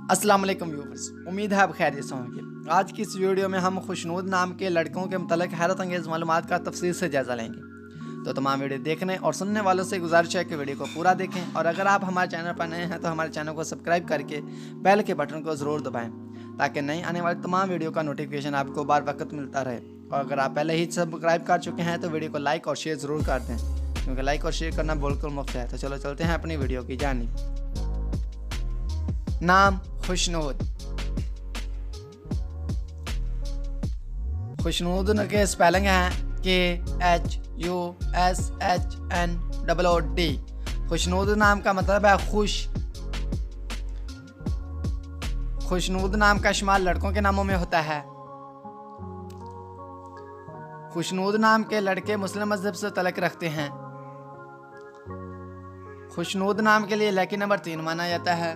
अस्सलाम वालेकुम व्यूअर्स, उम्मीद है आप खैरियत से होंगे। आज की इस वीडियो में हम खुशनूद नाम के लड़कों के मतलब हैरत अंगेज़ मालूमात का तफसील से जायज़ा लेंगे। तो तमाम वीडियो देखने और सुनने वालों से गुजारिश है कि वीडियो को पूरा देखें और अगर आप हमारे चैनल पर नए हैं तो हमारे चैनल को सब्सक्राइब करके बेल के बटन को ज़रूर दबाएँ ताकि नई आने वाली तमाम वीडियो का नोटिफिकेशन आपको बार वक्त मिलता रहे। और अगर आप पहले ही सब्सक्राइब कर चुके हैं तो वीडियो को लाइक और शेयर ज़रूर कर दें, क्योंकि लाइक और शेयर करना बिल्कुल मुफ्त है। तो चलो चलते हैं अपनी वीडियो की जानिब। नाम खुशनूद। खुशनूद के स्पेलिंग हैं KHUSHNOOD। खुशनूद नाम का मतलब है खुश। खुशनूद नाम का इस्तेमाल लड़कों के नामों में होता है। खुशनूद नाम के लड़के मुस्लिम मजहब से तल्लुक़ रखते हैं। खुशनूद नाम के लिए लकी नंबर 3 माना जाता है।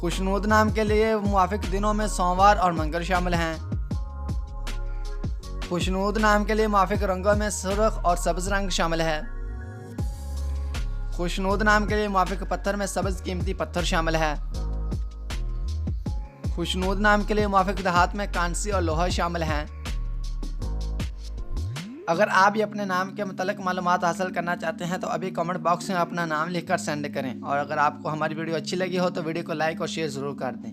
खुशनूद नाम के लिए मुवाफिक दिनों में सोमवार और मंगल शामिल हैं। खुशनूद नाम के लिए मुवाफिक रंगों में सुर्ख और सब्ज रंग शामिल है। खुशनूद नाम के लिए मुवाफिक पत्थर में सब्ज कीमती पत्थर शामिल है। खुशनूद नाम के लिए मुवाफिक धात में कांसी और लोहा शामिल हैं। अगर आप भी अपने नाम के मतलब मालूमात हासिल करना चाहते हैं तो अभी कमेंट बॉक्स में अपना नाम लिखकर सेंड करें। और अगर आपको हमारी वीडियो अच्छी लगी हो तो वीडियो को लाइक और शेयर ज़रूर कर दें।